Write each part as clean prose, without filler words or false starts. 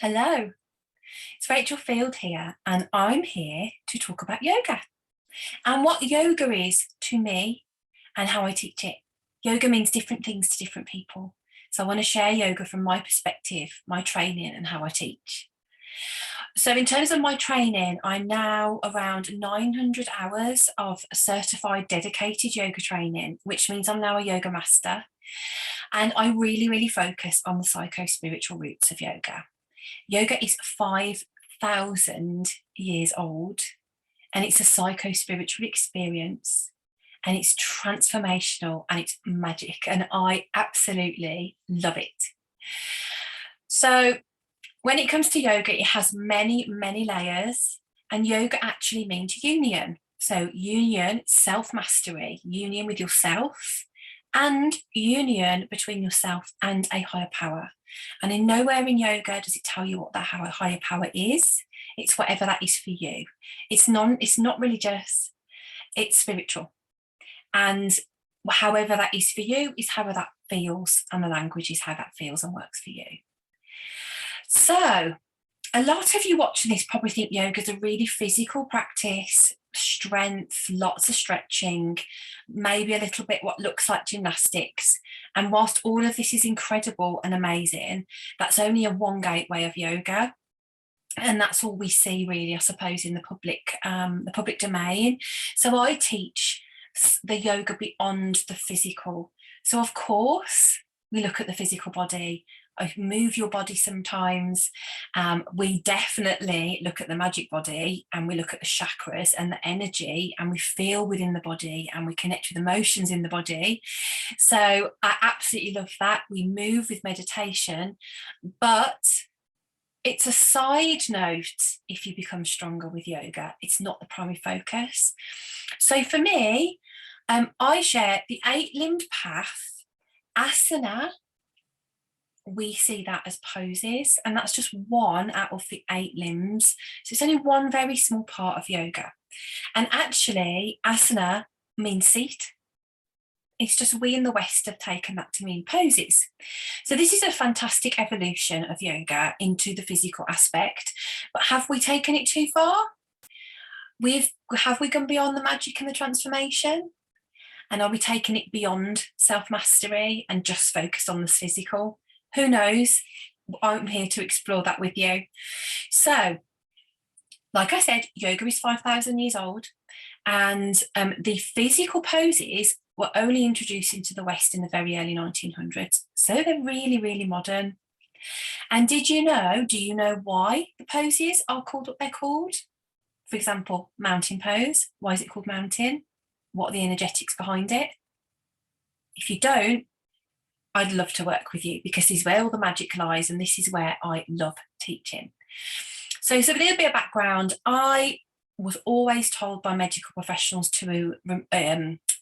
Hello, it's Rachel Field here, and I'm here to talk about yoga and what yoga is to me and how I teach it. Yoga means different things to different people. So I want to share yoga from my perspective, my training, and how I teach. So, in terms of my training, I'm now around 900 hours of certified dedicated yoga training, which means I'm now a yoga master. And I really focus on the psycho spiritual roots of yoga. Yoga is 5,000 years old, and it's a psycho spiritual experience, and it's transformational, and it's magic, and I absolutely love it. So, when it comes to yoga, it has many layers, and yoga actually means union. So, union, self mastery, union with yourself, and union between yourself and a higher power. And in nowhere in yoga does it tell you what that higher power is. It's whatever that is for you. It's not religious, it's spiritual. And however that is for you is however that feels, and the language is how that feels and works for you. So, a lot of you watching this probably think yoga is a really physical practice, strength, lots of stretching, maybe a little bit what looks like gymnastics. And whilst all of this is incredible and amazing, that's only a one gateway of yoga. And that's all we see, really, I suppose, in the public domain. So I teach the yoga beyond the physical. So of course, we look at the physical body. I move your body sometimes. We definitely look at the magic body, and we look at the chakras and the energy, and we feel within the body, and we connect with emotions in the body. So I absolutely love that. We move with meditation, but it's a side note if you become stronger with yoga. It's not the primary focus. So for me, I share the 8-limbed path, asana. We see that as poses, and that's just one out of the 8 limbs. So it's only one very small part of yoga. And actually, asana means seat. It's just we in the West have taken that to mean poses. So this is a fantastic evolution of yoga into the physical aspect. But have we taken it too far? Have we gone beyond the magic and the transformation? And are we taking it beyond self-mastery and just focused on the physical? Who knows? I'm here to explore that with you. So, like I said, yoga is 5,000 years old, and the physical poses were only introduced into the West in the very early 1900s. So they're really modern. And do you know why the poses are called what they're called? For example, mountain pose. Why is it called mountain? What are the energetics behind it? If you don't, I'd love to work with you, because this is where all the magic lies, and this is where I love teaching. So a little bit of background. I was always told by medical professionals to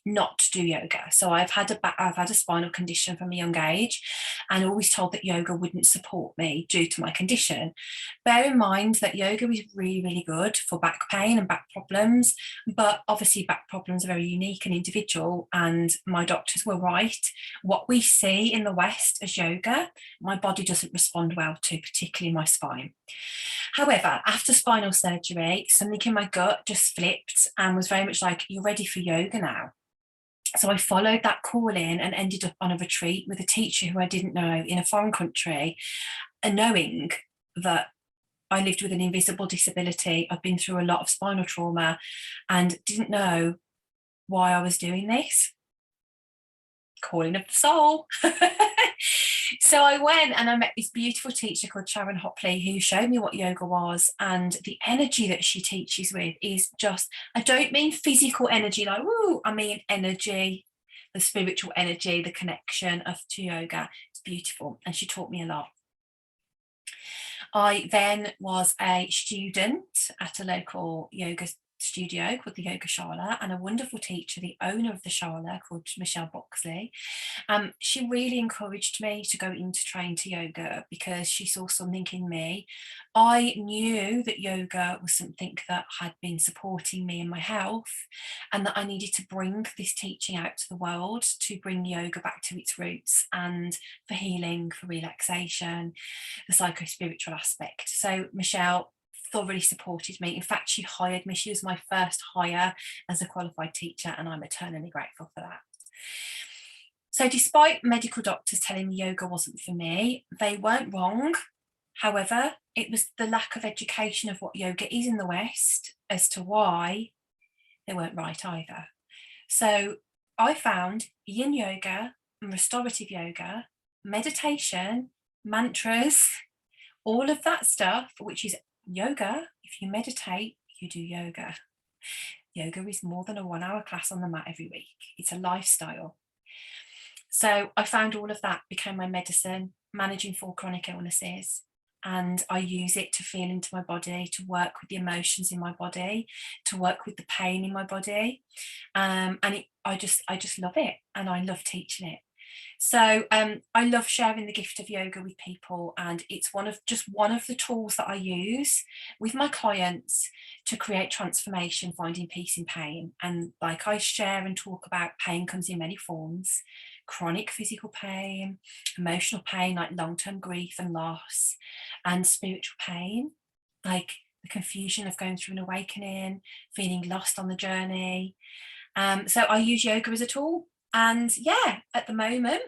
not do yoga. So I've had a spinal condition from a young age, and always told that yoga wouldn't support me due to my condition. Bear in mind that yoga is really good for back pain and back problems, but obviously back problems are very unique and individual, and my doctors were right. What we see in the West as yoga, my body doesn't respond well to, particularly my spine. However, after spinal surgery, something in my gut just flipped and was very much like, you're ready for yoga now. So I followed that calling and ended up on a retreat with a teacher who I didn't know in a foreign country, and knowing that I lived with an invisible disability. I'd been through a lot of spinal trauma and didn't know why I was doing this. Calling of the soul. So I went and I met this beautiful teacher called Sharon Hopley, who showed me what yoga was, and the energy that she teaches with is just, I don't mean physical energy like woo, I mean energy, the spiritual energy, the connection to yoga. It's beautiful, and she taught me a lot. I then was a student at a local yoga studio called the Yoga Shala, and a wonderful teacher, the owner of the Shala, called Michelle Boxley. She really encouraged me to go into train to yoga because she saw something in me. I knew that yoga was something that had been supporting me in my health, and that I needed to bring this teaching out to the world to bring yoga back to its roots, and for healing, for relaxation, the psycho-spiritual aspect. So Michelle thoroughly supported me. In fact, she hired me. She was my first hire as a qualified teacher, and I'm eternally grateful for that. So despite medical doctors telling me yoga wasn't for me, they weren't wrong. However, it was the lack of education of what yoga is in the West as to why they weren't right either. So I found yin yoga and restorative yoga, meditation, mantras, all of that stuff, which is yoga. If you meditate, you do yoga. Yoga is more than a 1 hour class on the mat every week. It's a lifestyle. So I found all of that became my medicine, managing 4 chronic illnesses. And I use it to feel into my body, to work with the emotions in my body, to work with the pain in my body. I just love it, and I love teaching it. So I love sharing the gift of yoga with people, and it's one of the tools that I use with my clients to create transformation, finding peace in pain. And like I share and talk about, pain comes in many forms: chronic physical pain, emotional pain like long-term grief and loss, and spiritual pain like the confusion of going through an awakening, feeling lost on the journey. So I use yoga as a tool. And yeah, at the moment,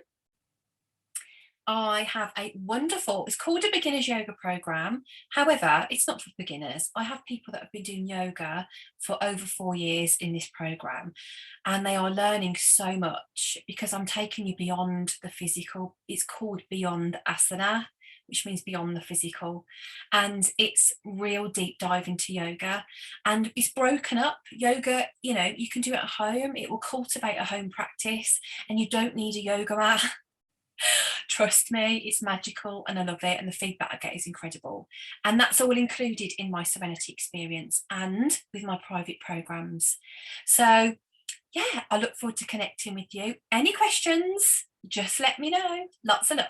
I have a wonderful, it's called a beginner's yoga program. However, it's not for beginners. I have people that have been doing yoga for over 4 years in this program, and they are learning so much because I'm taking you beyond the physical. It's called Beyond Asana, which means beyond the physical. And it's real deep dive into yoga, and it's broken up. Yoga, you can do it at home. It will cultivate a home practice, and you don't need a yoga mat. Trust me, it's magical, and I love it, and the feedback I get is incredible. And that's all included in my Serenity experience and with my private programs. So yeah, I look forward to connecting with you. Any questions, just let me know. Lots of love.